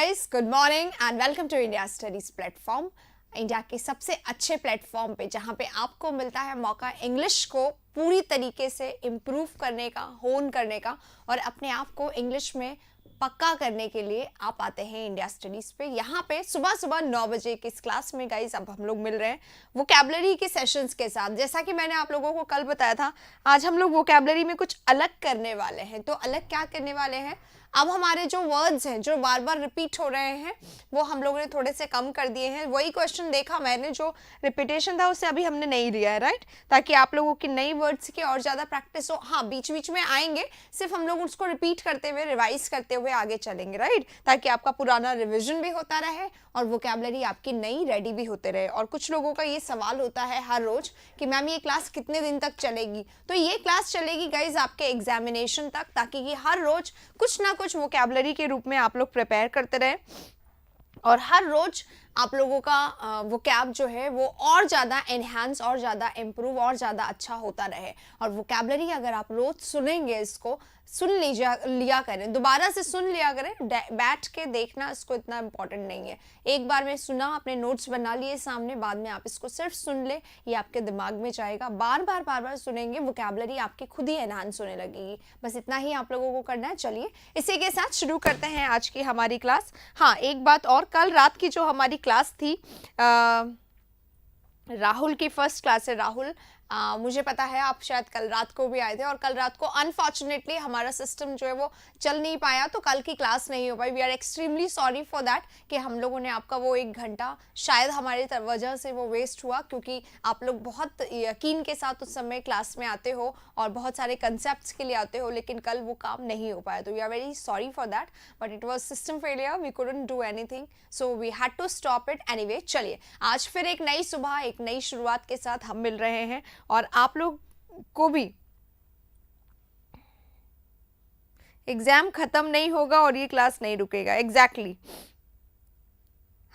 Guys, good morning and welcome to India studies platform. India के सबसे अच्छे platform पे जहाँ पे आपको मिलता है मौका इंग्लिश को पूरी तरीके से इम्प्रूव करने का, होन करने का और अपने आप को इंग्लिश में पक्का करने के लिए आप आते हैं इंडिया स्टडीज पे। यहाँ पे सुबह सुबह 9 बजे की इस क्लास में गाइस अब हम लोग मिल रहे हैं वोकैबलरी के सेशंस के साथ। जैसा कि मैंने आप लोगों को कल बताया था, आज हम लोग वोकैबलरी में कुछ अलग करने वाले हैं। तो अलग क्या करने वाले हैं, अब हमारे जो वर्ड्स हैं जो बार बार रिपीट हो रहे हैं वो हम लोगों ने थोड़े से कम कर दिए हैं। वही क्वेश्चन देखा मैंने, जो रिपीटेशन था उससे अभी हमने नहीं लिया है, राइट, ताकि आप लोगों की नई वर्ड्स की और ज़्यादा प्रैक्टिस हो। हाँ, बीच बीच में आएंगे, सिर्फ हम लोग उसको रिपीट करते हुए, रिवाइज करते हुए आगे चलेंगे, राइट, ताकि आपका पुराना रिविजन भी होता रहे और वोकैबलरी आपकी नई रेडी भी होते रहे। और कुछ लोगों का ये सवाल होता है हर रोज कि मैम ये क्लास कितने दिन तक चलेगी। तो ये क्लास चलेगी गाइज आपके एग्जामिनेशन तक, ताकि कि हर रोज कुछ ना कुछ वोकैबलरी के रूप में आप लोग प्रिपेयर करते रहे और हर रोज आप लोगों का वोकैब जो है वो और ज़्यादा एनहांस और ज़्यादा इम्प्रूव और ज़्यादा अच्छा होता रहे। और वोकैबलरी अगर आप रोज सुनेंगे, इसको सुन लिया करें, दोबारा से सुन लिया करें, बैठ के देखना इसको इतना इम्पोर्टेंट नहीं है। एक बार में सुना, अपने नोट्स बना लिए सामने, बाद में आप इसको सिर्फ सुन ले, ये आपके दिमाग में जाएगा। बार बार सुनेंगे, वोकैबलरी आपकी खुद ही एनहांस होने लगेगी। बस इतना ही आप लोगों को करना है। चलिए इसी के साथ शुरू करते हैं आज की हमारी क्लास। हाँ, एक बात और, कल रात की जो हमारी क्लास थी, राहुल की फर्स्ट क्लास है। राहुल, मुझे पता है आप शायद कल रात को भी आए थे और कल रात को अनफॉर्चुनेटली हमारा सिस्टम जो है वो चल नहीं पाया, तो कल की क्लास नहीं हो पाई। We are extremely sorry for that कि हम लोगों ने आपका वो 1 घंटा शायद हमारी वजह से वो वेस्ट हुआ, क्योंकि आप लोग बहुत यकीन के साथ उस समय क्लास में आते हो और बहुत सारे कंसेप्ट के लिए आते हो, लेकिन कल वो काम नहीं हो पाया। तो we are very sorry for that, but it was system failure, we couldn't do anything, so we had to stop it anyway. चलिए, आज फिर एक नई सुबह, एक नई शुरुआत के साथ हम मिल रहे हैं और आप लोग को भी एग्जाम खत्म नहीं होगा और ये क्लास नहीं रुकेगा। एग्जैक्टली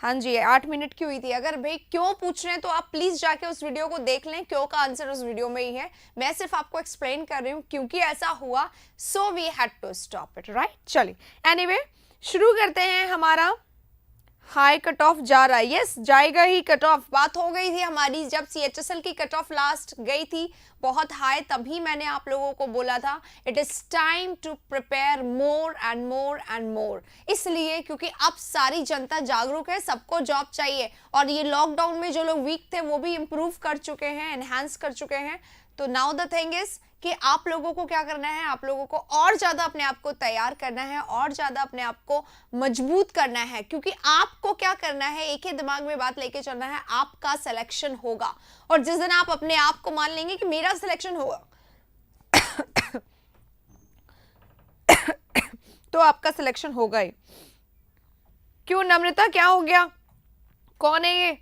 हाँ जी, 8 मिनट की हुई थी। अगर भाई क्यों पूछ रहे हैं तो आप प्लीज जाके उस वीडियो को देख लें, क्यों का आंसर उस वीडियो में ही है। मैं सिर्फ आपको एक्सप्लेन कर रही हूँ क्योंकि ऐसा हुआ, so we had to stop it, right. चलिए, एनीवे शुरू करते हैं। हमारा हाई कट ऑफ जा रहा है, यस जाएगा ही कट ऑफ। बात हो गई थी हमारी जब CHSL की कट ऑफ लास्ट गई थी बहुत हाई, तभी मैंने आप लोगों को बोला था it is time to prepare more and more and more. इसलिए क्योंकि अब सारी जनता जागरूक है, सबको जॉब चाहिए और ये लॉकडाउन में जो लोग वीक थे वो भी इंप्रूव कर चुके हैं, एनहांस कर चुके हैं। तो नाउ द थिंग इज कि आप लोगों को क्या करना है, आप लोगों को और ज्यादा अपने आप को तैयार करना है और ज्यादा अपने आप को मजबूत करना है, क्योंकि आपको क्या करना है, एक ही दिमाग में बात लेके चलना है, आपका सिलेक्शन होगा। और जिस दिन आप अपने आप को मान लेंगे कि मेरा सिलेक्शन होगा तो आपका सिलेक्शन होगा ही। क्यों नम्रता, क्या हो गया, कौन है ये,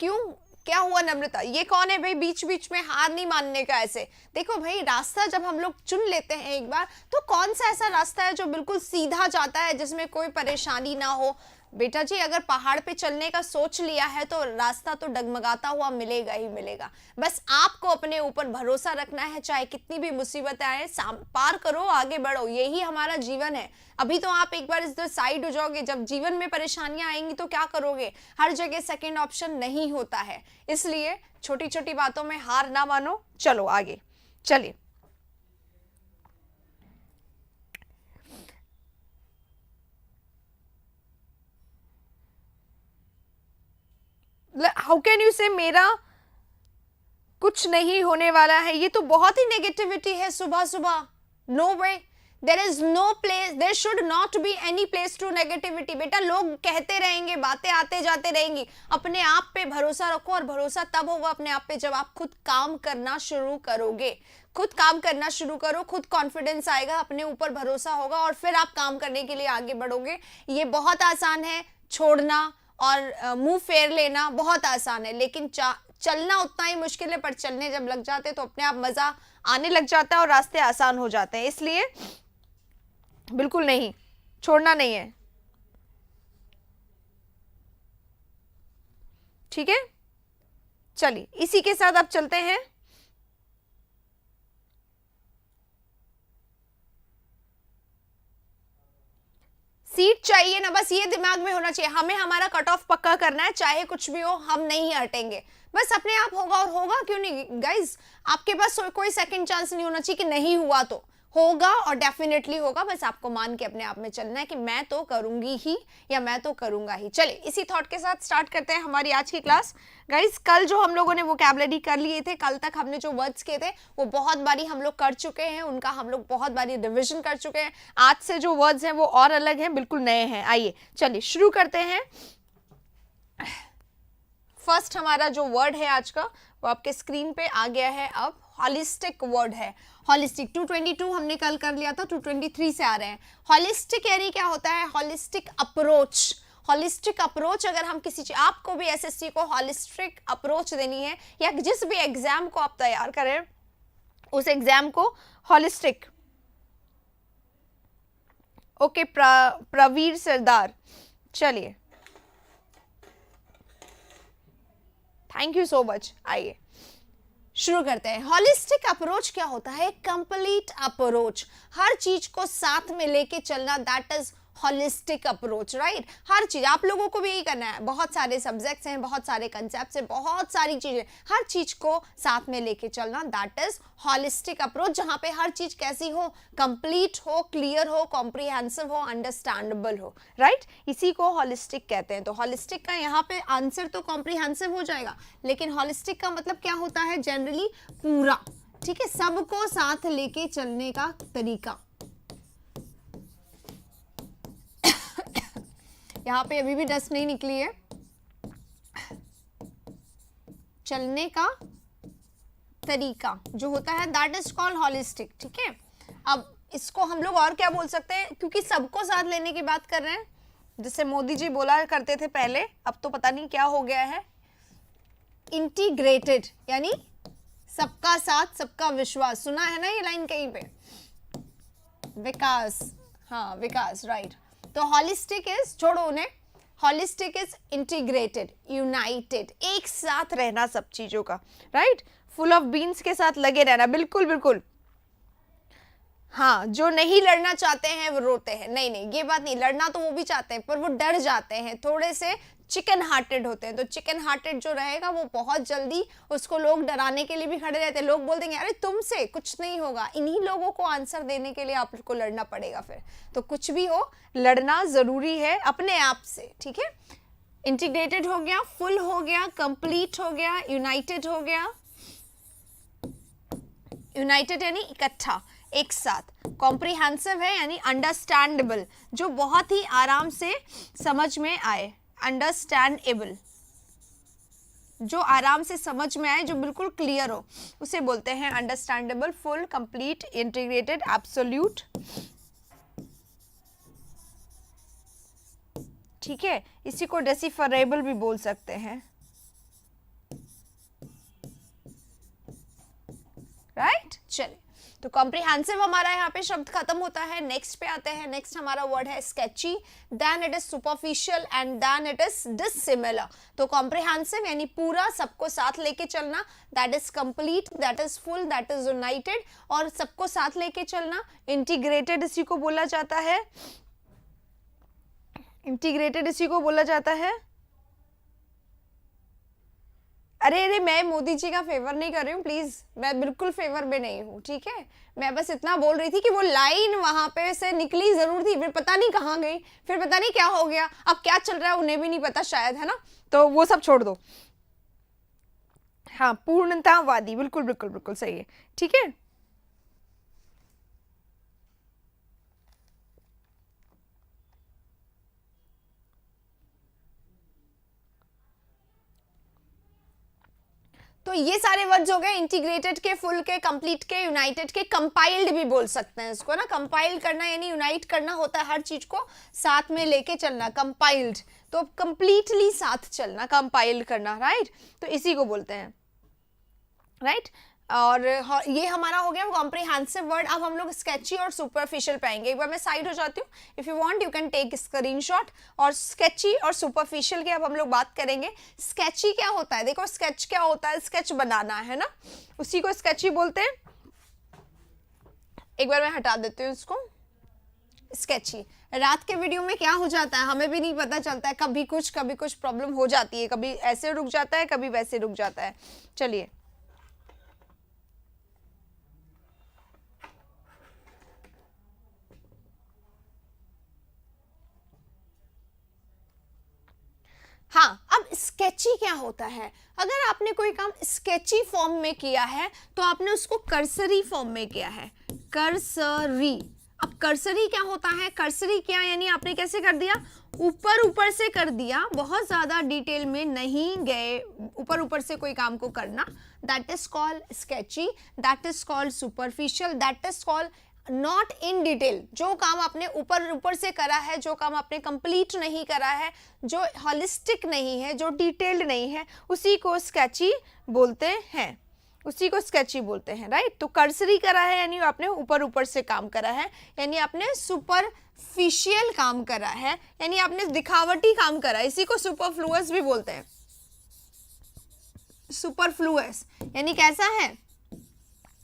क्यों, क्या हुआ नम्रता, ये कौन है भाई, बीच बीच में हार नहीं मानने का। ऐसे देखो भाई, रास्ता जब हम लोग चुन लेते हैं एक बार, तो कौन सा ऐसा रास्ता है जो बिल्कुल सीधा जाता है जिसमें कोई परेशानी ना हो। बेटा जी, अगर पहाड़ पे चलने का सोच लिया है तो रास्ता तो डगमगाता हुआ मिलेगा ही मिलेगा। बस आपको अपने ऊपर भरोसा रखना है, चाहे कितनी भी मुसीबतें आए, पार करो, आगे बढ़ो, यही हमारा जीवन है। अभी तो आप एक बार इस साइड हो जाओगे, जब जीवन में परेशानियां आएंगी तो क्या करोगे, हर जगह सेकेंड ऑप्शन नहीं होता है। इसलिए छोटी छोटी बातों में हार ना मानो, चलो आगे। चलिए, हाउ कैन यू से मेरा कुछ नहीं होने वाला है, ये तो बहुत ही नेगेटिविटी है सुबह सुबह। No way, there is no place, there should not be any place to negativity. बेटा, लोग कहते रहेंगे, बातें आते जाते रहेंगी, अपने आप पे भरोसा रखो। और भरोसा तब होगा अपने आप पे जब आप खुद काम करना शुरू करोगे। खुद काम करना शुरू करो, खुद कॉन्फिडेंस आएगा, अपने ऊपर भरोसा होगा और फिर आप काम करने के लिए आगे बढ़ोगे। ये बहुत आसान है, छोड़ना और मुंह फेर लेना बहुत आसान है, लेकिन चलना उतना ही मुश्किल है। पर चलने जब लग जाते तो अपने आप मजा आने लग जाता है और रास्ते आसान हो जाते हैं। इसलिए बिल्कुल नहीं, छोड़ना नहीं है, ठीक है। चलिए, इसी के साथ अब चलते हैं सीट चाहिए ना, बस ये दिमाग में होना चाहिए, हमें हमारा कट ऑफ पक्का करना है, चाहे कुछ भी हो हम नहीं हटेंगे, बस अपने आप होगा। और होगा क्यों नहीं गाइज, आपके पास कोई सेकंड चांस नहीं होना चाहिए कि नहीं हुआ, तो होगा और डेफिनेटली होगा। बस आपको मान के अपने आप में चलना है कि मैं तो करूंगी ही या मैं तो करूंगा ही। चलिए इसी थॉट के साथ स्टार्ट करते हैं हमारी आज की क्लास। गाइज कल जो हम लोगों ने वोकैबुलरी कर लिए थे, कल तक हमने जो वर्ड्स किए थे वो बहुत बारी हम लोग कर चुके हैं, उनका हम लोग बहुत बारी रिविजन कर चुके हैं। आज से जो वर्ड्स हैं वो और अलग हैं, बिल्कुल नए हैं। आइए चलिए शुरू करते हैं। फर्स्ट हमारा जो वर्ड है आज का वो आपके स्क्रीन पे आ गया है। अब हॉलिस्टिक वर्ड है। हॉलिस्टिक 222 हमने कल कर लिया था, 223 से आ रहे हैं। हॉलिस्टिक यानी क्या होता है? Holistic approach. हॉलिस्टिक अप्रोच, अगर हम किसी चीज, आपको भी एसएससी को हॉलिस्टिक अप्रोच देनी है या जिस भी एग्जाम को आप तैयार करें उस एग्जाम को हॉलिस्टिक। ओके प्रवीर सरदार, चलिए थैंक यू सो मच। आइए शुरू करते हैं। हॉलिस्टिक अप्रोच क्या होता है? कंप्लीट अप्रोच, हर चीज को साथ में लेके चलना, that is holistic approach, right. हर चीज आप लोगों को भी यही करना है। बहुत सारे सब्जेक्ट्स हैं, बहुत सारे कंसेप्ट्स हैं, बहुत सारी चीजें, हर चीज को साथ में लेके चलना, दैट इज हॉलिस्टिक अप्रोच। जहां पे हर चीज कैसी हो? कंप्लीट हो, क्लियर हो, कॉम्प्रिहेंसिव हो, अंडरस्टैंडेबल हो, राइट। इसी को हॉलिस्टिक कहते हैं। तो हॉलिस्टिक का यहाँ पे आंसर तो कॉम्प्रिहेंसिव हो जाएगा, लेकिन हॉलिस्टिक का मतलब क्या होता है? जनरली पूरा, ठीक है, सबको साथ लेके चलने का तरीका। यहाँ पे अभी भी डस्ट नहीं निकली है। चलने का तरीका जो होता है दैट इज कॉल्ड हॉलिस्टिक, ठीक है। अब इसको हम लोग और क्या बोल सकते हैं, क्योंकि सबको साथ लेने की बात कर रहे हैं, जिससे मोदी जी बोला करते थे पहले, अब तो पता नहीं क्या हो गया है। इंटीग्रेटेड यानी सबका साथ सबका विश्वास, सुना है ना ये लाइन कहीं पे? विकास, हाँ विकास, राइट। तो हॉलिस्टिक इज, छोड़ो उन्हें, हॉलिस्टिक इज इंटीग्रेटेड, यूनाइटेड, एक साथ रहना सब चीजों का, राइट। फुल ऑफ बीन्स के साथ लगे रहना, बिल्कुल बिल्कुल। हाँ, जो नहीं लड़ना चाहते हैं वो रोते हैं, नहीं नहीं ये बात नहीं, लड़ना तो वो भी चाहते हैं पर वो डर जाते हैं, थोड़े से चिकन हार्टेड होते हैं। तो चिकन हार्टेड जो रहेगा वो बहुत जल्दी, उसको लोग डराने के लिए भी खड़े रहते हैं। लोग बोल देंगे अरे तुमसे कुछ नहीं होगा, इन्हीं लोगों को आंसर देने के लिए आपको लड़ना पड़ेगा फिर। तो कुछ भी हो, लड़ना जरूरी है अपने आप से, ठीक है। इंटीग्रेटेड हो गया, फुल हो गया, कंप्लीट हो गया, यूनाइटेड हो गया। यूनाइटेड यानी इकट्ठा, एक साथ। कॉम्प्रिहेंसिव है यानी अंडरस्टैंडेबल, जो बहुत ही आराम से समझ में आए। अंडरस्टैंडेबल, जो आराम से समझ में आए, जो बिल्कुल क्लियर हो, उसे बोलते हैं understandable, full, complete, integrated, absolute, ठीक है। इसी को डेसिफरेबल भी बोल सकते हैं, राइट। चलिए, तो कॉम्प्रिहेंसिव हमारा यहाँ पे शब्द खत्म होता है। नेक्स्ट पे आते हैं। नेक्स्ट हमारा वर्ड है sketchy, then it is superficial and then it is dissimilar. तो कॉम्प्रिहेंसिव यानी पूरा, सबको साथ लेके चलना, that is complete, that is full, that is united, और सबको साथ लेके चलना। इंटीग्रेटेड इसी को बोला जाता है, इंटीग्रेटेड इसी को बोला जाता है। अरे अरे, मैं मोदी जी का फेवर नहीं कर रही हूँ प्लीज, मैं बिल्कुल फेवर में नहीं हूँ, ठीक है। मैं बस इतना बोल रही थी कि वो लाइन वहां पे से निकली जरूर थी, फिर पता नहीं कहाँ गई, फिर पता नहीं क्या हो गया, अब क्या चल रहा है उन्हें भी नहीं पता शायद, है ना। तो वो सब छोड़ दो। हाँ, पूर्णतावादी, बिल्कुल बिल्कुल बिल्कुल सही है, ठीक है। तो ये सारे वर्ड्स हो गए इंटीग्रेटेड के, फुल के, कंप्लीट के, यूनाइटेड के। कंपाइल्ड भी बोल सकते हैं इसको ना। कंपाइल करना यानी यूनाइट करना होता है, हर चीज को साथ में लेके चलना, कंपाइल्ड। तो कंप्लीटली साथ चलना, कंपाइल करना, राइट। तो इसी को बोलते हैं, राइट। और ये हमारा हो गया कॉम्प्रिहेंसिव वर्ड। अब हम लोग स्केची और सुपरफिशियल पे आएंगे। एक बार मैं साइड हो जाती हूँ, if you want you can take screenshot. और स्केची और सुपरफिशियल की अब हम लोग बात करेंगे। स्केची क्या होता है? देखो, स्केच क्या होता है? स्केच बनाना है ना, उसी को स्केची बोलते हैं। एक बार मैं हटा देती हूँ इसको। स्केची रात के वीडियो में क्या हो जाता है हमें भी नहीं पता चलता है, कभी कुछ प्रॉब्लम हो जाती है, कभी ऐसे रुक जाता है, कभी वैसे रुक जाता है। चलिए, हाँ, अब स्केची क्या होता है? अगर आपने कोई काम स्केची फॉर्म में किया है तो आपने उसको कर्सरी फॉर्म में किया है, कर्सरी। अब कर्सरी क्या होता है? कर्सरी क्या यानी आपने कैसे कर दिया? ऊपर ऊपर से कर दिया, बहुत ज्यादा डिटेल में नहीं गए, ऊपर ऊपर से कोई काम को करना, that is called sketchy, that is called superficial, that is called not in detail. जो काम आपने ऊपर ऊपर से करा है, जो काम आपने कंप्लीट नहीं करा है, जो हॉलिस्टिक नहीं है, जो डिटेल्ड नहीं है, उसी को स्केची बोलते हैं, उसी को स्केची बोलते हैं, राइट। तो कर्सरी करा है यानी आपने ऊपर ऊपर से काम करा है, यानी आपने सुपरफिशियल काम करा है, यानी आपने दिखावटी काम करा है, इसी को सुपरफ्लुअस भी बोलते हैं। सुपरफ्लुअस यानी कैसा है?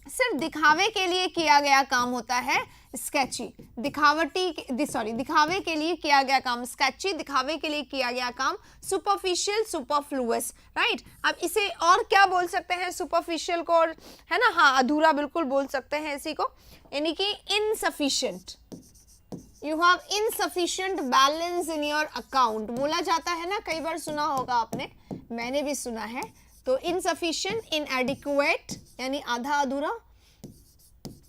सिर्फ दिखावे के लिए किया गया काम होता है स्केची। दिखावे के लिए किया गया काम स्केची, दिखावे के लिए किया गया काम सुपरफिशियल, सुपरफ्लुअस, राइट। अब इसे और क्या बोल सकते हैं सुपरफिशियल को? और है ना, हाँ, अधूरा बिल्कुल बोल सकते हैं इसी को, यानी कि insufficient. You have insufficient balance in your account, बोला जाता है ना, कई बार सुना होगा आपने, मैंने भी सुना है। तो इनसफिशिएंट, इनएडिक्वेट यानी आधा अधूरा,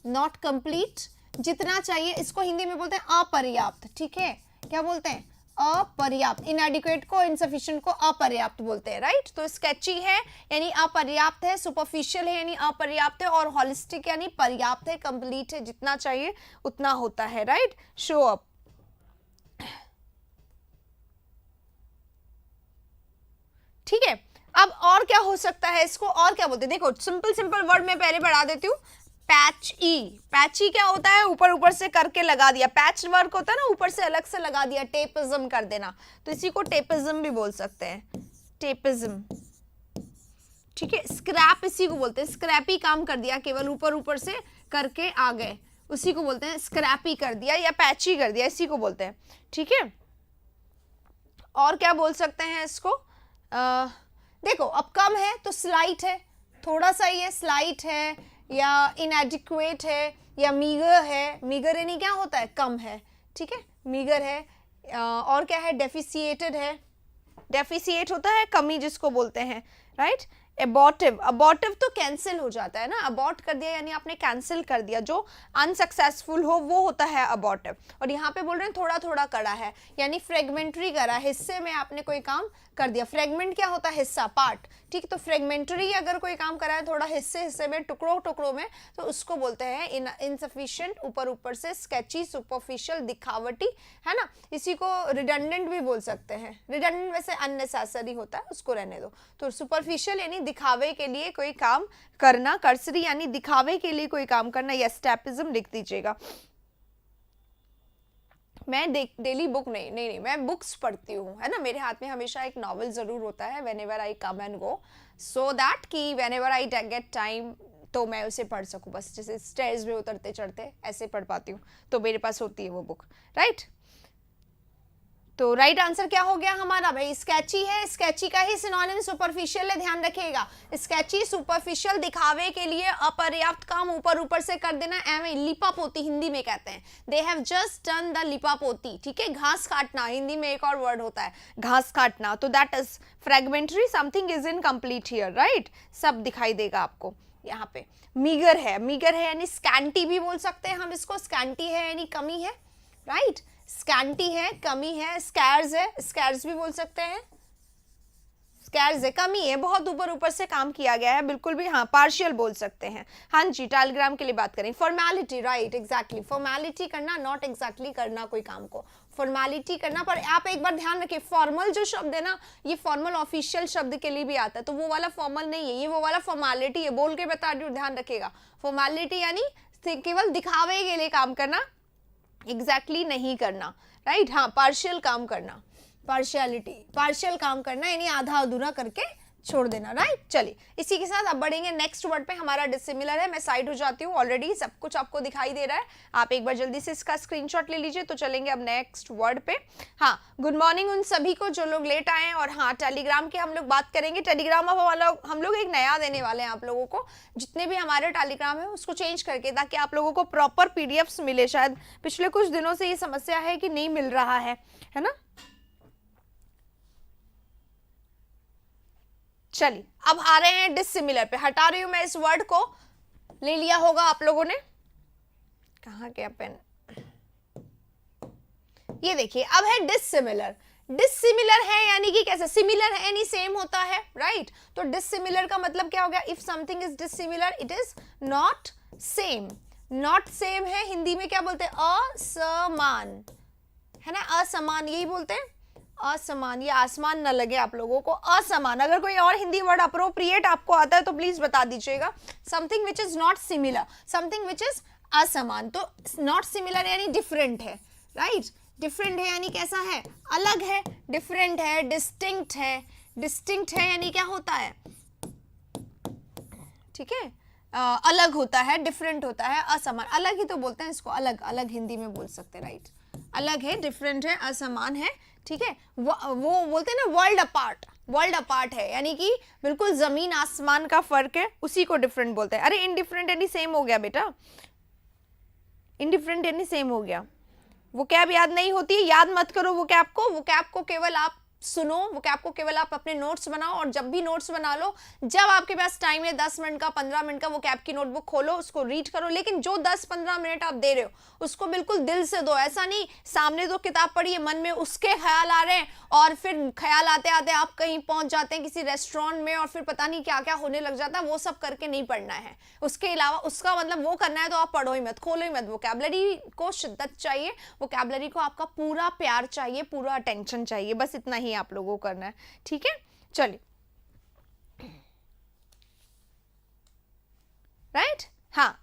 नॉट कंप्लीट, जितना चाहिए, इसको हिंदी में बोलते हैं अपर्याप्त, ठीक है। क्या बोलते हैं? अपर्याप्त। इनएडिक्वेट को, इनसफिशिएंट को अपर्याप्त बोलते हैं, राइट। तो स्केची है यानी अपर्याप्त है, सुपरफिशियल है यानी अपर्याप्त है, और हॉलिस्टिक यानी पर्याप्त है, कंप्लीट है, जितना चाहिए उतना होता है, राइट। Show up. ठीक है, अब और क्या हो सकता है? इसको और क्या बोलते हैं? देखो, सिंपल वर्ड में पहले बढ़ा देती हूँ। पैची। पैची क्या होता है? ऊपर ऊपर से करके लगा दिया, पैच वर्क होता है ना, ऊपर से अलग से लगा दिया, टेपिज्म कर देना, तो इसी को टेपिज्म भी बोल सकते हैं, टेपिज्म, ठीक है। स्क्रैप इसी को बोलते हैं, स्क्रैपी काम कर दिया, केवल ऊपर ऊपर से करके आ गए, उसी को बोलते हैं स्क्रैपी कर दिया या पैची कर दिया, इसी को बोलते हैं, ठीक है। और क्या बोल सकते हैं इसको? देखो, अब कम है तो स्लाइट है, थोड़ा सा ही है, स्लाइट है, या इनएडिक्वेट है, या मीगर है। मीगर यानी क्या होता है? कम है, ठीक है, मीगर है। और क्या है? डेफिसिएटेड है, डेफिसिएट होता है कमी जिसको बोलते हैं, राइट। अबॉर्टिव, अबॉर्टिव तो कैंसिल हो जाता है ना, अबॉर्ट कर दिया यानी आपने कैंसिल कर दिया, जो अनसक्सेसफुल हो वो होता है अबॉर्टिव। और यहाँ पे बोल रहे हैं थोड़ा थोड़ा करा है, यानी फ्रेगमेंट्री करा, हिस्से में आपने कोई काम कर दिया। फ्रेगमेंट क्या होता है? हिस्सा, पार्ट, ठीक। तो फ्रेगमेंट्री अगर कोई काम करा है थोड़ा हिस्से में, टुकड़ों टुकड़ों में, तो उसको बोलते हैं इनसफिशिएंट, ऊपर ऊपर से, स्केची, सुपरफिशियल, दिखावटी, है ना। इसी को रिडंडेंट भी बोल सकते हैं। रिडंडेंट वैसे अननेसेसरी होता है, उसको रहने दो। तो सुपरफिशियल यानी दिखावे के लिए कोई काम करना, कर्सरी यानी दिखावे के लिए कोई काम करना, या स्टेपिज्म लिख दीजिएगा। मैं डेली बुक नहीं, मैं बुक्स पढ़ती हूँ, है ना। मेरे हाथ में हमेशा एक नॉवल जरूर होता है, whenever I come and go, so that कि व्हेनेवर आई गेट टाइम तो मैं उसे पढ़ सकूँ। बस जैसे स्टेयर्स में उतरते चढ़ते ऐसे पढ़ पाती हूँ, तो मेरे पास होती है वो बुक, राइट। तो राइट आंसर क्या हो गया हमारा भाई? स्केची है, स्केची का ही सिनोनिम सुपरफिशियल है, ध्यान रखिएगा। स्केची, सुपरफिशियल, दिखावे के लिए अपर्याप्त काम ऊपर ऊपर से कर देना, एवं लिपापोती हिंदी में कहते हैं, they have just done the लिपापोती, ठीक है। घास काटना, हिंदी में एक और वर्ड होता है घास काटना, तो that is fragmentary, something is incomplete here, right. सब दिखाई देगा आपको यहाँ पे। मीगर है, मीगर है यानी स्कैंटी भी बोल सकते हैं हम इसको, स्कैंटी है यानी कमी है, राइट। स्कैंटी है, कमी है। स्कैर्स है, स्कैर्स भी बोल सकते हैं, स्कैर्स है, कमी है, बहुत ऊपर ऊपर से काम किया गया है, बिल्कुल भी, हाँ, पार्शियल बोल सकते हैं। हाँ जी, टाइलग्राम के लिए बात करें, फॉर्मेलिटी, राइट, एग्जैक्टली, फॉर्मेलिटी करना, नॉट एग्जैक्टली करना कोई काम को, फॉर्मेलिटी करना। पर आप एक बार ध्यान रखिए, फॉर्मल जो शब्द है ना, ये फॉर्मल ऑफिशियल शब्द के लिए भी आता है, तो वो वाला फॉर्मल नहीं है, ये वो वाला फॉर्मेलिटी है, बोल के बता रही हूँ, ध्यान रखिएगा। फॉर्मेलिटी यानी केवल दिखावे के लिए काम करना, एग्जैक्टली नहीं करना, राइट। हाँ, पार्शियल काम करना, पार्शियलिटी, पार्शियल काम करना यानी आधा अधूरा करके छोड़ देना, राइट। चलिए इसी के साथ अब बढ़ेंगे नेक्स्ट वर्ड पे। हमारा डिसिमिलर है, मैं साइड हो जाती हूँ, ऑलरेडी सब कुछ आपको दिखाई दे रहा है। आप एक बार जल्दी से इसका स्क्रीनशॉट ले लीजिए। तो चलेंगे अब नेक्स्ट वर्ड पे। हाँ, गुड मॉर्निंग उन सभी को जो लोग लेट आए हैं। और हाँ, टेलीग्राम की हम लोग बात करेंगे। टेलीग्राम अब हम लोग एक नया देने वाले हैं आप लोगों को, जितने भी हमारे टेलीग्राम है उसको चेंज करके, ताकि आप लोगों को प्रॉपर पीडीएफ्स मिले। शायद पिछले कुछ दिनों से ये समस्या है कि नहीं मिल रहा है ना। चलिए अब आ रहे हैं डिसिमिलर पे। हटा रही हूं मैं इस वर्ड को, ले लिया होगा आप लोगों ने। कहाँ गया पेन? ये देखिए, अब है डिसिमिलर। डिसिमिलर है यानी कि कैसे? सिमिलर है यानी सेम होता है, राइट। तो डिसिमिलर का मतलब क्या हो गया? If something is dissimilar it is not same. Not same है हिंदी में क्या बोलते हैं? असमान, है ना, असमान यही बोलते हैं। असमान, ये आसमान न लगे आप लोगों को, असमान। अगर कोई और हिंदी वर्ड अप्रोप्रिएट आपको आता है तो प्लीज बता दीजिएगा। Something which is not similar, something which is असमान। तो नॉट सिमिलर यानी डिफरेंट है, राइट। डिफरेंट है यानी कैसा है? अलग है। डिफरेंट है, डिस्टिंक्ट है। डिस्टिंक्ट है यानी क्या होता है? ठीक है, अलग होता है, डिफरेंट होता है, असमान। अलग ही तो बोलते हैं इसको, अलग, अलग हिंदी में बोल सकते हैं, राइट। अलग है, डिफरेंट है, असमान है, ठीक है। वो बोलते हैं ना वर्ल्ड अपार्ट। वर्ल्ड अपार्ट है यानी कि बिल्कुल जमीन आसमान का फर्क है, उसी को डिफरेंट बोलते हैं। अरे इनडिफरेंट यानी सेम हो गया बेटा, इनडिफरेंट यानी सेम हो गया। वो कैब याद नहीं होती है, याद मत करो वो कैब को। वो कैब को केवल आप सुनो, वो कैब को केवल आप अपने नोट्स बनाओ। और जब भी नोट्स बना लो, जब आपके पास टाइम है 10 मिनट का, 15 मिनट का, वो कैब की नोटबुक खोलो, उसको रीड करो। लेकिन जो 10-15 मिनट आप दे रहे हो उसको बिल्कुल दिल से दो। ऐसा नहीं सामने तो किताब पढ़ी है, मन में उसके ख्याल आ रहे हैं और फिर ख्याल आते आते आप कहीं पहुंच जाते हैं किसी रेस्टोरेंट में और फिर पता नहीं क्या क्या होने लग जाता है। वो सब करके नहीं पढ़ना है। उसके अलावा उसका मतलब वो करना है तो आप पढ़ो ही मत, खोलो ही मत। वोकैबुलरी को शिद्दत चाहिए, वोकैबुलरी को आपका पूरा प्यार चाहिए, पूरा अटेंशन चाहिए। बस इतना ही आप लोगों को करना है, ठीक है। चलिए, राइट। हाँ,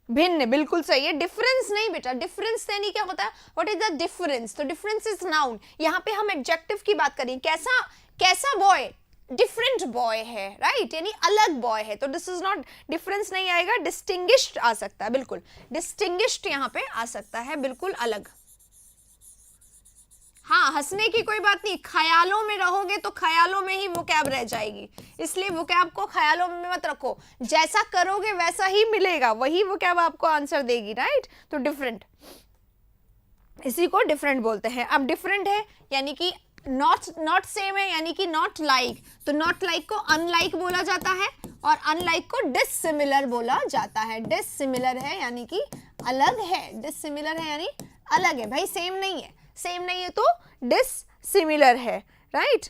भिन्न, बिल्कुल सही है। डिफरेंस नहीं बेटा, डिफरेंस यानी क्या होता है? What is the difference? तो डिफरेंस इज नाउन। यहां पे हम एडजेक्टिव की बात करें। कैसा, कैसा बॉय? डिफरेंट बॉय है, राइट, यानी अलग बॉय है। तो दिस इज नॉट, डिफरेंस नहीं आएगा, डिस्टिंग्विश्ड आ सकता है, बिल्कुल डिस्टिंग्विश्ड यहां पे आ सकता है, बिल्कुल अलग। हाँ, हंसने की कोई बात नहीं। ख्यालों में रहोगे तो ख्यालों में ही वोकैब रह जाएगी, इसलिए वोकैब को ख्यालों में मत रखो। जैसा करोगे वैसा ही मिलेगा, वही वोकैब आपको आंसर देगी, राइट। तो डिफरेंट, इसी को डिफरेंट बोलते हैं। अब डिफरेंट है यानी कि नॉट सेम है यानी कि नॉट लाइक। तो नॉट लाइक को अनलाइक बोला जाता है और अनलाइक को डिसिमिलर बोला जाता है। डिसिमिलर है यानी कि अलग है, डिसिमिलर है यानी अलग है। भाई सेम नहीं है, सेम नहीं है तो डिसिमिलर है, राइट।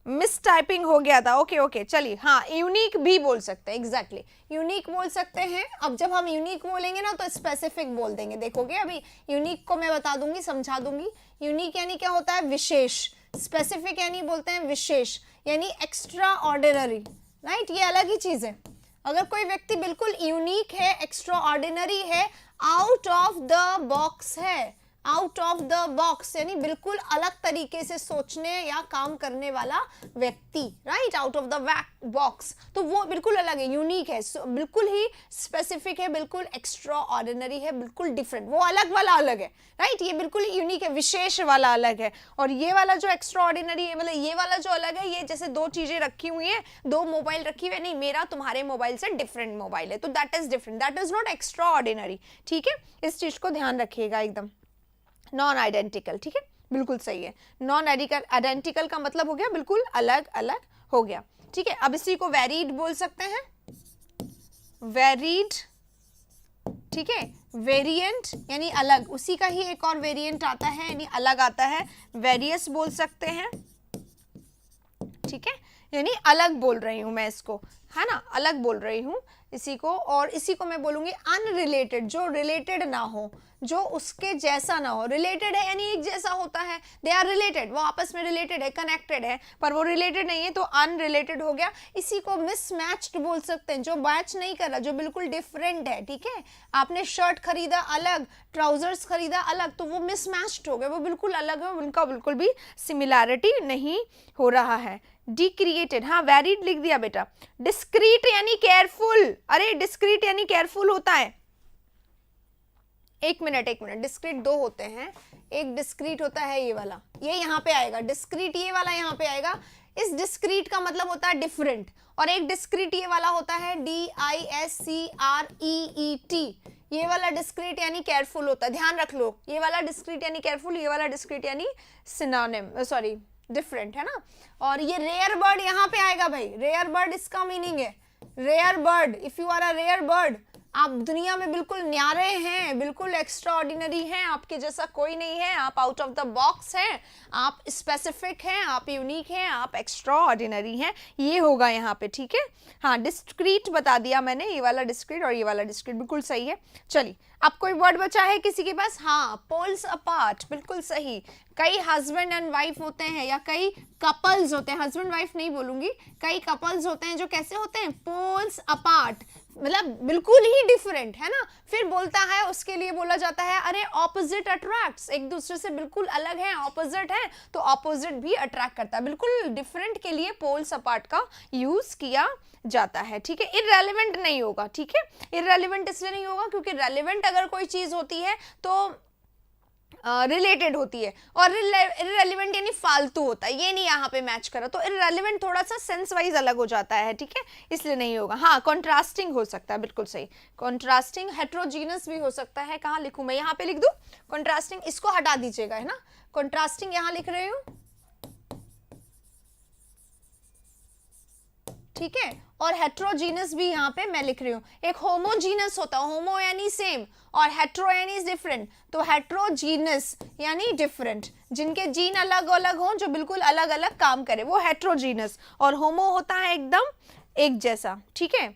मिस टाइपिंग हो गया था, ओके ओके। चलिए, हाँ, यूनिक भी बोल सकते हैं, एग्जैक्टली यूनिक बोल सकते हैं। अब जब हम यूनिक बोलेंगे ना तो स्पेसिफिक बोल देंगे। देखोगे अभी यूनिक को मैं बता दूंगी, समझा दूंगी। यूनिक यानी क्या होता है? विशेष। स्पेसिफिक यानी बोलते हैं विशेष, यानी एक्स्ट्रा ऑर्डिनरी, राइट। ये अलग ही चीज है। अगर कोई व्यक्ति बिल्कुल यूनिक है, एक्स्ट्रा ऑर्डिनरी है, आउट ऑफ द बॉक्स है, आउट ऑफ द बॉक्स यानी बिल्कुल अलग तरीके से सोचने या काम करने वाला व्यक्ति, right, out of the box, तो वो बिल्कुल अलग है, यूनिक है, बिल्कुल ही स्पेसिफिक है, बिल्कुल एक्स्ट्रा ऑर्डिनरी है, बिल्कुल डिफरेंट। वो अलग वाला अलग है, राइट, ये बिल्कुल यूनिक है, विशेष वाला अलग है। और ये वाला जो एक्स्ट्रा ऑर्डिनरी है, मतलब ये वाला जो अलग है, ये जैसे दो चीजें रखी हुई हैं, दो मोबाइल रखी हुई है, नहीं मेरा तुम्हारे मोबाइल से डिफरेंट मोबाइल है, तो that is different, that is not extra ordinary, ठीक है। इस चीज को ध्यान रखिएगा एकदम। नॉन आइडेंटिकल, ठीक है, बिल्कुल सही है। नॉन आइडेंटिकल का मतलब हो गया बिल्कुल अलग अलग हो गया, ठीक है। अब इसी को वेरीड बोल सकते हैं, वेरीड, ठीक है। वेरिएंट यानी अलग, उसी का ही एक और वेरिएंट आता है यानी अलग आता है, वेरियस बोल सकते हैं, ठीक है, यानी अलग बोल रही हूं मैं इसको, है ना, अलग बोल रही हूं इसी को। और इसी को मैं बोलूंगी अनरिलेटेड, जो रिलेटेड ना हो, जो उसके जैसा ना हो। रिलेटेड है यानी एक जैसा होता है, दे आर रिलेटेड, वो आपस में रिलेटेड है, कनेक्टेड है, पर वो रिलेटेड नहीं है तो अनरिलेटेड हो गया। इसी को मिसमैच्ड बोल सकते हैं, जो मैच नहीं कर रहा, जो बिल्कुल डिफरेंट है, ठीक है। आपने शर्ट खरीदा अलग, ट्राउजर्स खरीदा अलग, तो वो मिसमैच्ड हो गए, वो बिल्कुल अलग है, उनका बिल्कुल भी सिमिलैरिटी नहीं हो रहा है, डिक्रिएटेड, हाँ वेरिड लिख दिया बेटा। डिस्क्रीट यानी केयरफुल, अरे डिस्क्रीट यानी केयरफुल होता है। एक मिनट, डिस्क्रीट दो होते हैं, एक डिस्क्रीट होता है ये वाला, ये यहाँ पे आएगा, डिस्क्रीट ये वाला यहाँ पे आएगा। इस डिस्क्रीट का मतलब होता है डिफरेंट, और एक डिस्क्रीट ये वाला होता है DISCREET, ये वाला डिस्क्रीट यानी केयरफुल होता है, ध्यान रख लो। ये वाला डिस्क्रीट यानी केयरफुल, ये वाला डिस्क्रीट यानी सिनोनिम, सॉरी डिफरेंट, है ना। और ये रेयर बर्ड यहाँ पे आएगा भाई, रेयर बर्ड इसका मीनिंग है rare bird. If you are a rare bird, आप दुनिया में बिल्कुल न्यारे हैं, बिल्कुल एक्स्ट्रा ऑर्डिनरी हैं, आपके जैसा कोई नहीं है, आप आउट ऑफ द बॉक्स हैं, आप स्पेसिफिक हैं, आप यूनिक हैं, आप एक्स्ट्रा ऑर्डिनरी हैं, ये होगा यहाँ पे, ठीक है। हाँ डिस्क्रीट बता दिया मैंने, ये वाला डिस्क्रीट और ये वाला डिस्क्रीट, बिल्कुल सही है। चलिए अब कोई वर्ड बचा है किसी के पास? हाँ पोल्स अपार्ट, बिल्कुल सही। कई हस्बैंड एंड वाइफ होते हैं या कई कपल्स होते हैं, हस्बैंड वाइफ नहीं बोलूंगी, कई कपल्स होते हैं जो कैसे होते हैं, पोल्स अपार्ट, मतलब बिल्कुल ही डिफरेंट, है ना। फिर बोलता है उसके लिए बोला जाता है अरे ऑपोजिट अट्रैक्ट्स, एक दूसरे से बिल्कुल अलग है, ऑपोजिट है तो ऑपोजिट भी अट्रैक्ट करता है, बिल्कुल डिफरेंट के लिए पोल्स अपार्ट का यूज किया जाता है, ठीक है। इररेलेवेंट नहीं होगा, ठीक है। इररेलेवेंट इसलिए नहीं होगा क्योंकि रेलेवेंट अगर कोई चीज होती है तो रिलेटेड होती है, और इररेलेवेंट यानी फालतू होता है, ये नहीं यहाँ पे मैच करा, तो इररेलेवेंट थोड़ा सा सेंस वाइज अलग हो जाता है, ठीक है, इसलिए नहीं होगा। हाँ कॉन्ट्रास्टिंग हो सकता है, बिल्कुल सही, कॉन्ट्रास्टिंग। हेट्रोजीनस भी हो सकता है, कहाँ लिखूं मैं, यहाँ पे लिख दूं कॉन्ट्रास्टिंग, इसको हटा दीजिएगा, है ना, कॉन्ट्रास्टिंग यहाँ लिख रही हूँ, ठीक है। और हेट्रोजीनस भी यहाँ पे मैं लिख रही हूँ। एक होमोजीनस होता है, होमो यानी सेम और हेट्रो यानी डिफरेंट, तो हेट्रोजीनस यानी डिफरेंट, जिनके जीन अलग अलग हों, जो बिल्कुल अलग अलग काम करे, वो हेट्रोजीनस। और होमो होता है एकदम एक जैसा, ठीक है,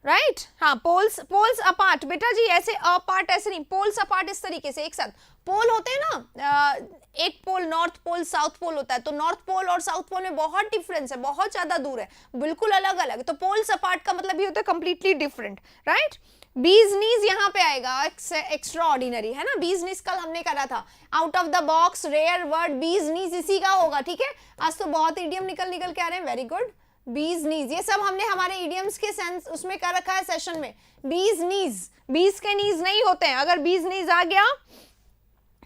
राइट। हाँ पोल्स, पोल्स अपार्ट बेटा जी, ऐसे अपार्ट ऐसे नहीं, पोल्स अपार्ट इस तरीके से, एक साथ पोल होते हैं ना, एक pole north pole south pole होता है, तो नॉर्थ पोल और साउथ पोल में बहुत डिफरेंस है, बहुत ज्यादा दूर है, बिल्कुल अलग अलग, तो पोल्स अपार्ट का मतलब ये होता है कंप्लीटली डिफरेंट, राइट। बीज नीज यहाँ पे आएगा, एक्स्ट्रा ऑर्डिनरी, है ना, बीज नीज कल हमने करा था, out of the box rare word, bees knees इसी का होगा, ठीक है। आज तो बहुत इडियम निकल के आ रहे हैं, वेरी गुड। बीज नीज, ये सब हमने हमारे इडियम्स के सेंस उसमें कर रखा है सेशन में। बीज नीज, बीज के नीज नहीं होते हैं, अगर बीज नीज आ गया,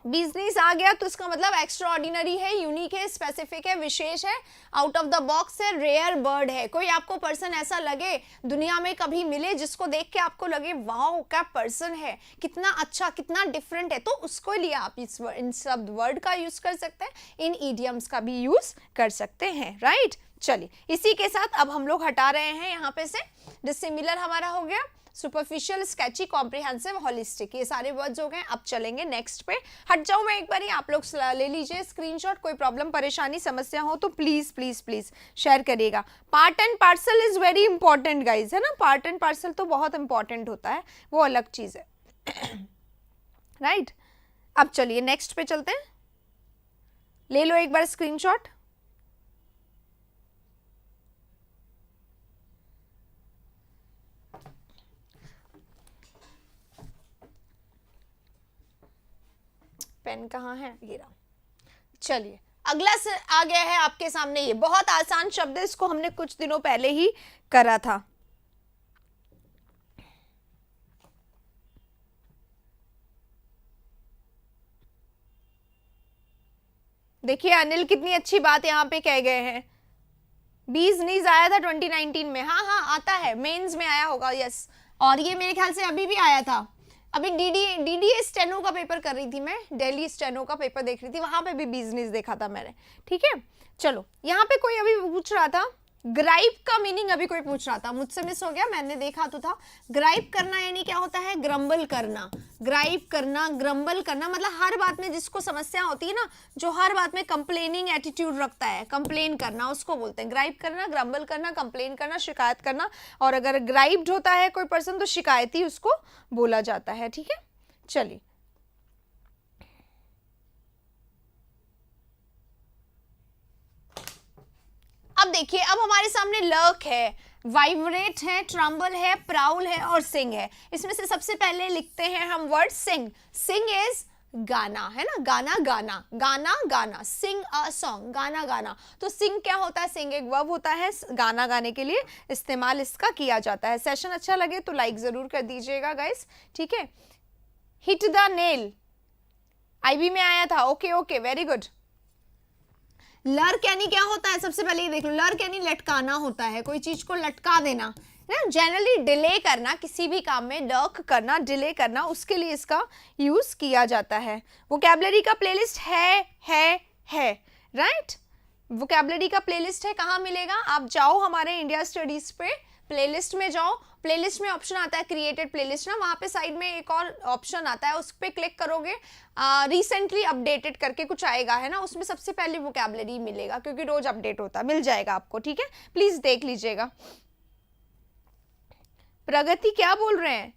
बिजनेस आ गया तो इसका मतलब एक्स्ट्रा ऑर्डिनरी है, यूनिक है, स्पेसिफिक है, विशेष है, आउट ऑफ द बॉक्स है, रेयर बर्ड है। कोई आपको पर्सन ऐसा लगे दुनिया में कभी मिले जिसको देख के आपको लगे वाओ क्या पर्सन है, कितना अच्छा, कितना डिफरेंट है, तो उसको लिए आप इन शब्द वर्ड का यूज कर सकते हैं, इन इडियम्स का भी यूज कर सकते हैं, राइट। चलिए इसी के साथ अब हम लोग हटा रहे हैं यहाँ पे से, डिसिमिलर हमारा हो गया, सुपरफिशियल, स्केची, कॉम्प्रिहेंसिव, होलिस्टिक, ये सारे वर्ड्स हो गए। अब चलेंगे नेक्स्ट पे। हट जाऊं मैं एक बार ही, आप लोग ले लीजिए स्क्रीनशॉट, कोई प्रॉब्लम परेशानी समस्या हो तो प्लीज प्लीज प्लीज शेयर करिएगा। Part and parcel is very important guys, है ना, पार्ट एंड पार्सल तो बहुत इंपॉर्टेंट होता है, वो अलग चीज है, राइट। अब चलिए नेक्स्ट पे चलते हैं, ले लो एक बार स्क्रीनशॉट। पेन कहाँ है, ये रहा। चलिए अगला से आ गया है आपके सामने, ये बहुत आसान शब्द है, इसको हमने कुछ दिनों पहले ही करा था। देखिए अनिल कितनी अच्छी बात यहाँ पे कह गए हैं। बीज नीज आया था 2019 में, हाँ हाँ आता है, मेंस में आया होगा, यस। और ये मेरे ख्याल से अभी भी आया था, अभी डीडीए स्टेनो का पेपर कर रही थी मैं, दिल्ली स्टेनो का पेपर देख रही थी, वहां पे भी बिजनेस देखा था मैंने, ठीक है। चलो यहाँ पे कोई अभी पूछ रहा था ग्राइप का मीनिंग, अभी कोई पूछ रहा था, मुझसे मिस हो गया, मैंने देखा तो था। ग्राइप करना यानी क्या होता है, ग्रम्बल करना, ग्राइप करना, ग्रम्बल करना, मतलब हर बात में जिसको समस्या होती है ना, जो हर बात में कंप्लेनिंग एटीट्यूड रखता है, कंप्लेन करना, उसको बोलते हैं ग्राइप करना, ग्रम्बल करना, कंप्लेन करना, शिकायत करना। और अगर ग्राइप्ड होता है कोई पर्सन तो शिकायती उसको बोला जाता है, ठीक है। चलिए अब देखिए, अब हमारे सामने लर्क है, वाइब्रेट है, ट्रम्बल है, प्राउल है और सिंग है। इसमें से सबसे पहले लिखते हैं हम वर्ड सिंग। सिंग इज गाना, है ना, गाना गाना, गाना गाना, सिंग अ सॉन्ग, गाना गाना। तो सिंग क्या होता है, सिंग एक वर्ब होता है, गाना गाने के लिए इस्तेमाल इसका किया जाता है। सेशन अच्छा लगे तो लाइक जरूर कर दीजिएगा गाइस, ठीक है। हिट द नेल आईबी में आया था, okay okay very good. Lurk यानी क्या होता है, सबसे पहले ये देख लो, लर्क यानी लटकाना होता है, कोई चीज को लटका देना ना, जनरली डिले करना, किसी भी काम में लर्क करना, डिले करना, उसके लिए इसका यूज किया जाता है। वोकैबुलरी का प्लेलिस्ट है राइट, वोकैबुलरी का प्लेलिस्ट है, कहाँ मिलेगा, आप जाओ हमारे इंडिया स्टडीज पे प्लेलिस्ट में जाओ, प्लेलिस्ट में ऑप्शन आता है क्रिएटेड प्लेलिस्ट ना, वहाँ पे साइड में एक और ऑप्शन आता है, उस पर क्लिक करोगे रिसेंटली अपडेटेड करके कुछ आएगा, है ना, उसमें सबसे पहले वोकैबुलरी मिलेगा, क्योंकि रोज अपडेट होता है, मिल जाएगा आपको, ठीक है, प्लीज देख लीजिएगा। प्रगति क्या बोल रहे हैं,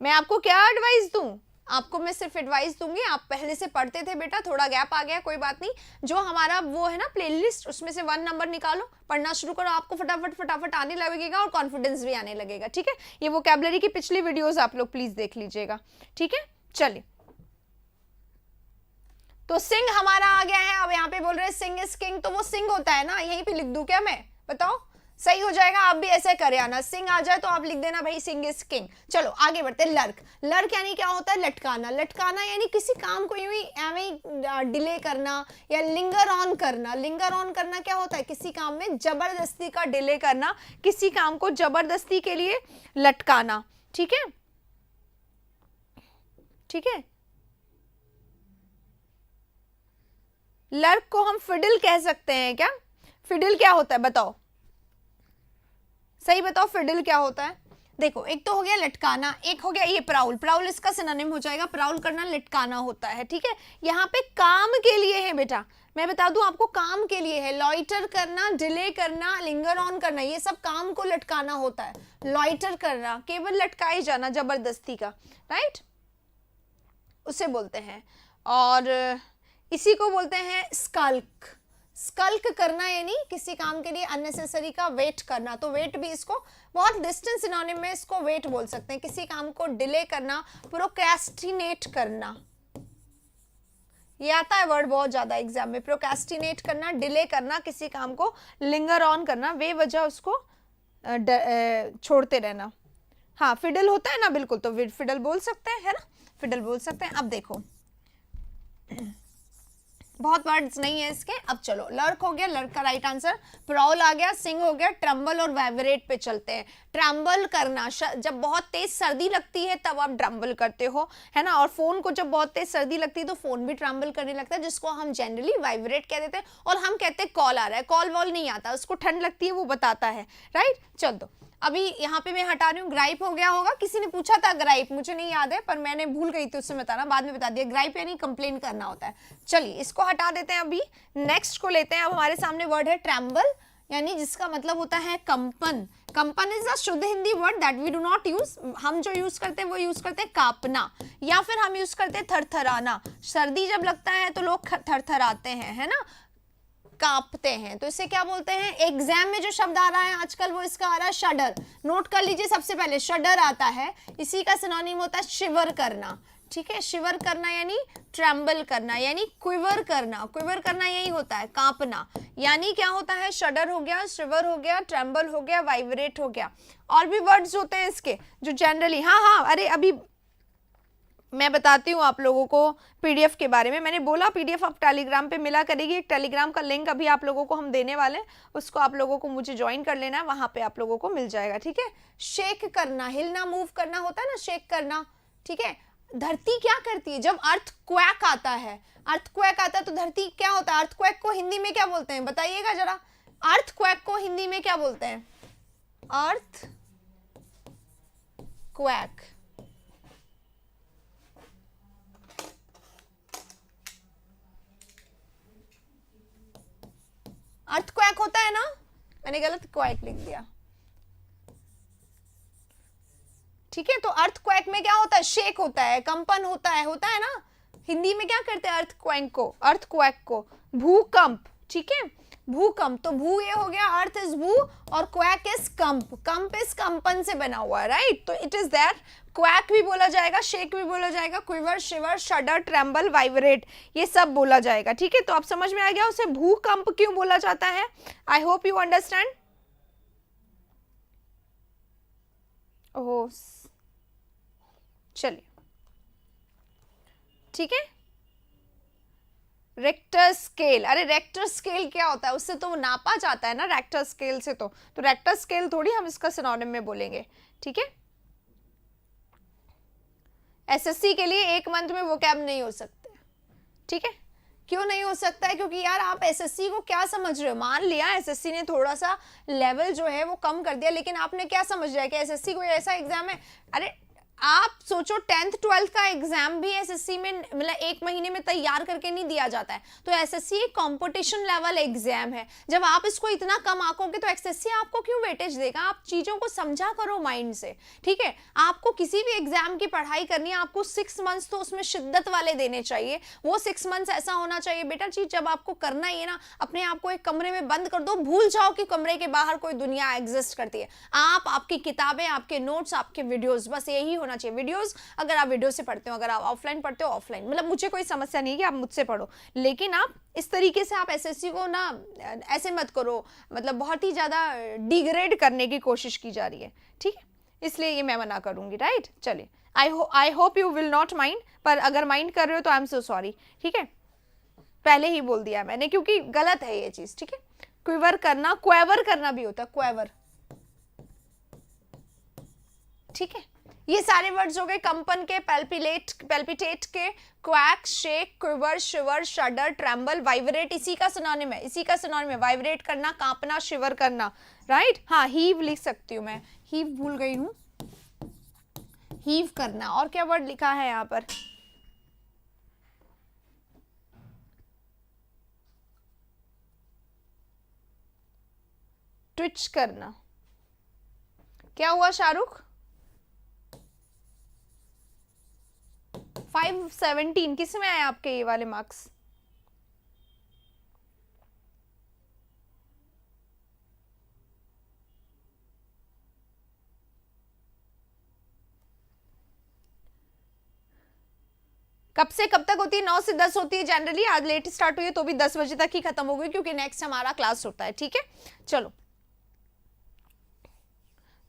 मैं आपको क्या एडवाइस दूं, आपको मैं सिर्फ एडवाइस दूंगी, आप पहले से पढ़ते थे बेटा, थोड़ा गैप आ गया कोई बात नहीं, जो हमारा वो है ना प्लेलिस्ट, उसमें से 1 नंबर निकालो, पढ़ना शुरू करो, आपको फटाफट फटाफट आने लगेगा और कॉन्फिडेंस भी आने लगेगा, ठीक है। ये वोकैबुलरी की पिछली वीडियोस आप लोग प्लीज देख लीजिएगा, ठीक है। चलिए, तो सिंग हमारा आ गया है, अब यहाँ पे बोल रहे हैं सिंग इज किंग, तो वो सिंग होता है ना, यहीं पे लिख दूं क्या मैं, बताओ, सही हो जाएगा, आप भी ऐसे करे आना, सिंग आ जाए तो आप लिख देना भाई सिंग इज किंग। चलो आगे बढ़ते, लर्क, लर्क यानी क्या होता है, लटकाना, लटकाना यानी किसी काम को यूं ही एवं डिले करना या लिंगर ऑन करना। लिंगर ऑन करना क्या होता है, किसी काम में जबरदस्ती का डिले करना, किसी काम को जबरदस्ती के लिए लटकाना, ठीक है, ठीक है। लर्क को हम फिडल कह सकते हैं क्या, फिडल क्या होता है बताओ, सही बताओ, फिडल क्या होता है। देखो, एक तो हो गया लटकाना, एक हो गया ये प्राउल, प्राउल इसका सिनोनिम हो जाएगा, प्राउल करना लटकाना होता है, ठीक है। यहाँ पे काम के लिए है बेटा, मैं बता दूं आपको, काम के लिए है, लॉइटर करना, डिले करना, लिंगर ऑन करना, ये सब काम को लटकाना होता है। लॉइटर करना केवल लटकाए जाना जबरदस्ती का, राइट, उसे बोलते हैं, और इसी को बोलते हैं स्कल्क। स्कल्क करना यानी किसी काम के लिए अननेसेसरी का वेट करना, तो वेट भी इसको बहुत डिस्टेंस सिनोनिम में इसको वेट बोल सकते हैं, किसी काम को डिले करना, प्रोक्रेस्टिनेट करना, ये आता है वर्ड बहुत ज्यादा एग्जाम में, प्रोक्रेस्टिनेट करना, डिले करना, किसी काम को लिंगर ऑन करना, वे वजह उसको छोड़ते रहना। हाँ, फिडल होता है ना, बिल्कुल, तो फिडल बोल सकते हैं, है ना, फिडल बोल सकते हैं। अब देखो, बहुत वर्ड्स नहीं है इसके। अब चलो, लर्क हो गया, लर्क का राइट आंसर, प्राउल आ गया, सिंग हो गया, ट्रम्बल और वाइब्रेट पे चलते हैं। ट्रम्बल करना, जब बहुत तेज सर्दी लगती है तब आप ट्रम्बल करते हो, है ना, और फोन को जब बहुत तेज सर्दी लगती है तो फोन भी ट्रम्बल करने लगता है, जिसको हम जनरली वाइब्रेट कह देते हैं, और हम कहते हैं कॉल आ रहा है, कॉल वॉल नहीं आता, उसको ठंड लगती है वो बताता है, राइट। चल दो, अभी यहाँ पे मैं हटा रही हूँ, ग्राइप हो गया होगा, किसी ने पूछा था ग्राइप, मुझे नहीं याद है पर मैंने भूल गई थी उससे बताना, बाद में बता दिया, ग्राइप यानी कंप्लेन करना होता है। चलिए इसको हटा देते हैं, अभी नेक्स्ट को लेते हैं। अब हमारे सामने वर्ड है ट्रैम्बल, यानी जिसका मतलब होता है कंपन। कंपन इज अ शुद्ध Hindi word that we do not use, हम जो यूज करते हैं वो यूज करते हैं कांपना, या फिर हम यूज करते हैं थरथराना। सर्दी जब लगता है तो लोग थरथराते हैं, है ना, कांपते हैं, तो इसे क्या बोलते हैं। एग्जाम में जो शब्द आ रहा है आजकल वो इसका आ रहा है शडर, नोट कर लीजिए, सबसे पहले शडर आता है, इसी का सिनोनिम होता है शिवर करना, ठीक है। शिवर करना यानी ट्रम्बल करना, यानी क्विवर करना, क्विवर करना यही होता है, कांपना, यानी क्या होता है, शडर हो गया, शिवर हो गया, ट्रम्बल हो गया, वाइब्रेट हो गया। और भी वर्ड्स होते हैं इसके जो जनरली, हाँ, अरे अभी मैं बताती हूँ आप लोगों को पीडीएफ के बारे में। मैंने बोला पीडीएफ आप टेलीग्राम पे मिला करेगी, एक टेलीग्राम का लिंक अभी आप लोगों को हम देने वाले हैं, उसको आप लोगों को मुझे ज्वाइन कर लेना है, वहां पे आप लोगों को मिल जाएगा, ठीक है। शेक करना, हिलना, मूव करना होता है ना, शेक करना, ठीक है। धरती क्या करती है जब अर्थक्वेक आता है, अर्थक्वेक आता है तो धरती क्या होता है, अर्थक्वेक को हिंदी में क्या बोलते हैं बताइएगा जरा, अर्थक्वेक को हिंदी में क्या बोलते हैं, अर्थक्वेक, अर्थक्वेक होता है ना, मैंने गलत क्वेक लिख दिया, ठीक है। तो अर्थक्वेक में क्या होता है, शेक होता है, कंपन होता है ना, हिंदी में क्या करते हैं अर्थक्वेक को, भूकंप, ठीक है, भूकंप, तो भू ये हो गया, अर्थ इज भू, और क्वैक इज कंप, कंप इज कंपन से बना हुआ है, राइट? तो इट इज दैट, क्वैक भी बोला जाएगा, शेक भी बोला जाएगा, क्विवर, शिवर, शडर, ट्रेम्बल, वाइब्रेट, ये सब बोला जाएगा, ठीक है? तो अब समझ में आ गया उसे भूकंप क्यों बोला जाता है। I hope you understand. Oh चलिए, ठीक है। रेक्टर स्केल, अरे रेक्टर स्केल क्या होता है? उससे तो नापा जाता है ना रेक्टर स्केल से, तो रेक्टर स्केल थोड़ी हम इसका सिनोनिम में बोलेंगे, ठीक है। एसएससी के लिए एक मंथ में वोकैब नहीं हो सकते, ठीक है? क्यों नहीं हो सकता है? क्योंकि यार आप एसएससी को क्या समझ रहे हो? मान लिया एसएससी ने थोड़ा सा लेवल जो है वो कम कर दिया, लेकिन आपने क्या समझ रहा है कि एसएससी कोई ऐसा एग्जाम है? अरे आप सोचो 10th 12th का एग्जाम भी एसएससी में मतलब एक महीने में तैयार करके नहीं दिया जाता है। तो एसएससी एक कंपटीशन लेवल एग्जाम है। जब आप इसको इतना कम आंकोगे तो एसएससी आपको क्यों वेटेज देगा? आप चीजों को समझा करो माइंड से, ठीक है? आपको किसी भी एग्जाम की पढ़ाई करनी है, आपको 6 मंथ्स तो उसमें शिद्दत वाले देने चाहिए। वो 6 मंथ्स ऐसा होना चाहिए बेटा जी, जब आपको करना ही है ना, अपने आप को एक कमरे में बंद कर दो, भूल जाओ कि कमरे के बाहर कोई दुनिया एग्जिस्ट करती है। आप, आपकी किताबें, आपके नोट्स, आपके वीडियोस, बस यही होना चाहिए। वीडियोस, अगर आप वीडियो से पढ़ते हो, अगर आप ऑफलाइन पढ़ते हो ऑफलाइन, मतलब मुझे कोई समस्या नहीं है कि आप मुझसे पढ़ो, लेकिन आप इस तरीके से आप एसएससी को ना ऐसे मत करो, मतलब बहुत ही ज्यादा डिग्रेड करने की कोशिश की जा रही है, ठीक है? इसलिए ये मैं मना करूंगी, राइट? चलिए, आई hope you will not mind, पर अगर माइंड कर रहे हो तो आई एम सो सॉरी, ठीक है? पहले ही बोल दिया मैंने, क्योंकि गलत है ये चीज, ठीक है? क्विवर करना, क्वेवर करना भी होता है, क्वेवर, ठीक है? ये सारे वर्ड्स हो गए कंपन के, पैल्पिटेट के, क्वैक, शेक, क्विवर, शिवर, शडर, ट्रेम्बल, वाइब्रेट, इसी का सिनोनिम है, इसी का सिनोनिम है वाइब्रेट करना, कांपना, शिवर करना, राइट? हाँ, हीव लिख सकती हूँ मैं, हीव भूल गई हूँ, हीव करना। और क्या वर्ड लिखा है यहाँ पर? ट्विच करना। क्या हुआ शाहरुख? 517 किस में आए आपके ये वाले मार्क्स? कब से कब तक होती है? 9 से 10 होती है जनरली। आज लेट स्टार्ट हुई है तो भी 10 बजे तक ही खत्म हो गई, क्योंकि नेक्स्ट हमारा क्लास होता है, ठीक है? चलो,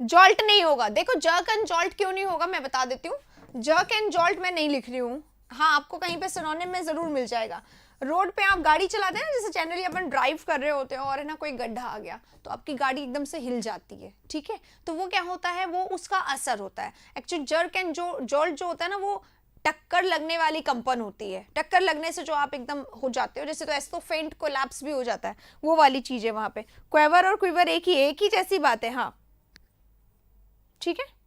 जॉल्ट नहीं होगा। देखो, जर्क एंड जॉल्ट क्यों नहीं होगा मैं बता देती हूँ। जर्क एंड जॉल्ट मैं नहीं लिख रही हूँ, हाँ आपको कहीं पे सिनोनिम में जरूर मिल जाएगा। रोड पे आप गाड़ी चलाते हैं ना, जैसे जनरली अपन ड्राइव कर रहे होते हैं और है ना कोई गड्ढा आ गया तो आपकी गाड़ी एकदम से हिल जाती है, ठीक है? तो वो क्या होता है, वो उसका असर होता है। एक्चुअली जर्क एंड जॉल्ट जो होता है ना, वो टक्कर लगने वाली कंपन होती है। टक्कर लगने से जो आप एकदम हो जाते हो, जैसे तो ऐसे तो फेंट कोलैप्स भी हो जाता है, वो वाली चीज है वहां पे। क्वेवर और क्विवर एक ही जैसी बात है, हाँ, ठीक है?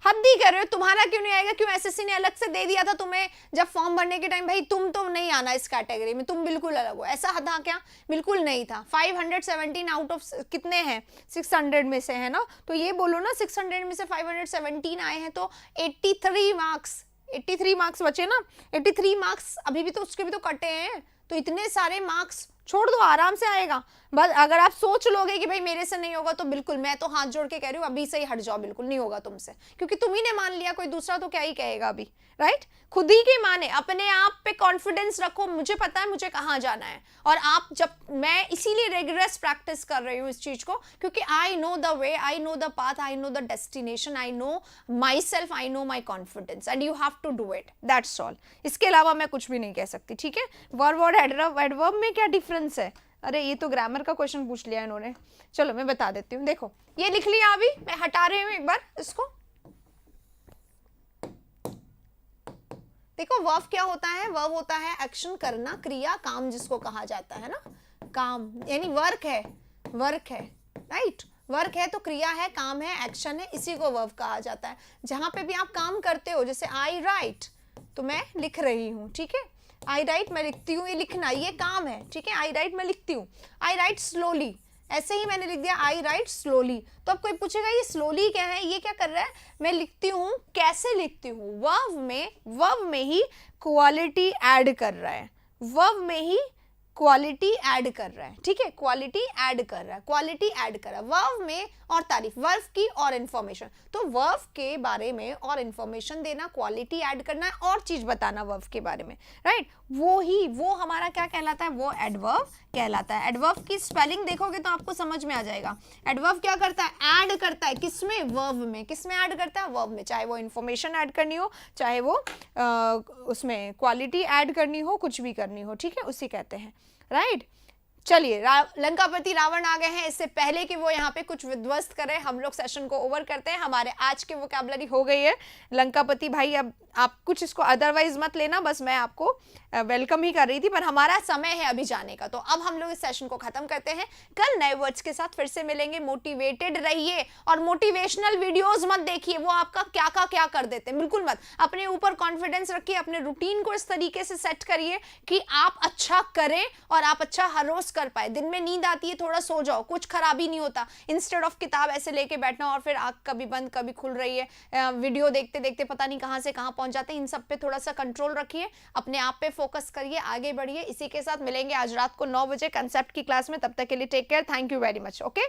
हद ही कर रहे हो, तुम्हारा क्यों नहीं आएगा? क्यों एसएससी ने अलग से दे दिया था तुम्हें जब फॉर्म भरने के टाइम? भाई तुम तो नहीं आना इस कैटेगरी में, तुम बिल्कुल अलग हो, ऐसा था क्या? बिल्कुल नहीं था। 517 आउट ऑफ कितने हैं? 600 में से, है ना? तो ये बोलो ना, 600 में से 517 आए हैं तो 83 मार्क्स, 83 मार्क्स बचे ना। 83 मार्क्स अभी भी तो उसके भी तो कटे हैं, तो इतने सारे मार्क्स छोड़ दो, आराम से आएगा। बस अगर आप सोच लोगे कि भाई मेरे से नहीं होगा, तो बिल्कुल मैं तो हाथ जोड़ के कह रही हूँ अभी से ही हट जाओ, बिल्कुल नहीं होगा तुमसे, क्योंकि तुम ही ने मान लिया, कोई दूसरा तो क्या ही कहेगा अभी, राइट? खुद ही के माने, अपने आप पे कॉन्फिडेंस रखो, मुझे पता है मुझे कहाँ जाना है। और आप जब, मैं इसीलिए रेगुलर प्रैक्टिस कर रही हूँ इस चीज को, क्योंकि I know the way, I know the path, I know the destination, I know myself, I know my confidence, and you have to do it, that's all. इसके अलावा मैं कुछ भी नहीं कह सकती, ठीक है? वर्ब और एडवर्ब में क्या डिफरेंस है? अरे ये तो ग्रामर का क्वेश्चन पूछ लिया इन्होंने। चलो मैं बता देती हूँ, देखो ये लिख लिया अभी, मैं हटा रही हूँ एक बार इसको। देखो वर्ब क्या होता है? वर्ब होता है एक्शन, करना, क्रिया, काम जिसको कहा जाता है ना, काम यानी वर्क है, वर्क है, राइट? वर्क है तो क्रिया है, काम है, एक्शन है, इसी को वर्ब कहा जाता है। जहां पे भी आप काम करते हो, जैसे आई राइट, तो मैं लिख रही हूँ, ठीक है? आई राइट मैं लिखती हूँ, ये लिखना ये काम है, ठीक है? आई राइट मैं लिखती हूँ। आई राइट स्लोली, ऐसे ही मैंने लिख दिया आई राइट स्लोली। तो अब कोई पूछेगा ये स्लोली क्या है, ये क्या कर रहा है? मैं लिखती हूँ, कैसे लिखती हूँ? वर्ब में ही क्वालिटी ऐड कर रहा है, वर्ब में ही क्वालिटी ऐड कर रहा है, ठीक है, क्वालिटी ऐड कर रहा है, क्वालिटी ऐड कर रहा है वर्ब में और तारीफ, वर्ब की और इंफॉर्मेशन। तो वर्ब के बारे में और इंफॉर्मेशन देना, क्वालिटी ऐड करना और चीज बताना वर्ब के बारे में, राइट, वो हमारा क्या कहलाता है, वो एडवर्ब कहलाता है। एडवर्ब की स्पेलिंग देखोगे तो आपको समझ में आ जाएगा। एडवर्ब क्या करता है, ऐड करता है, किसमें, वर्ब में। किसमें ऐड करता है, वर्ब में, चाहे वो इंफॉर्मेशन ऐड करनी हो, चाहे वो उसमें क्वालिटी ऐड करनी हो, कुछ भी करनी हो, ठीक है, उसी कहते हैं, राइट। चलिए, लंकापति रावण आ गए हैं। इससे पहले कि वो यहाँ पे कुछ विध्वस्त करें, हम लोग सेशन को ओवर करते हैं। हमारे आज के वोकैबुलरी हो गई है। लंकापति भाई, अब आप कुछ इसको अदरवाइज मत लेना, बस मैं आपको वेलकम ही कर रही थी, पर हमारा समय है अभी जाने का, तो अब हम लोग इस सेशन को खत्म करते हैं। कल नए वर्ड्स के साथ फिर से मिलेंगे। मोटिवेटेड रहिए और मोटिवेशनल वीडियोस मत देखिए, वो आपका क्या कर देते हैं, बिल्कुल मत। अपने ऊपर कॉन्फिडेंस रखिए, अपने रूटीन को इस तरीके से सेट करिए कि आप अच्छा करें और आप अच्छा हर रोज कर पाए। दिन में नींद आती है, थोड़ा सो जाओ, कुछ खराबी नहीं होता। इंस्टेड ऑफ किताब ऐसे लेके बैठना और फिर आंख कभी बंद कभी खुल रही है, वीडियो देखते देखते पता नहीं कहां से कहां पहुंच जाते हैं। इन सब पे थोड़ा सा कंट्रोल रखिए, अपने आप पे फोकस करिए, आगे बढ़िए। इसी के साथ मिलेंगे आज रात को 9 बजे कंसेप्ट की क्लास में। तब तक के लिए take care, thank you very much, okay.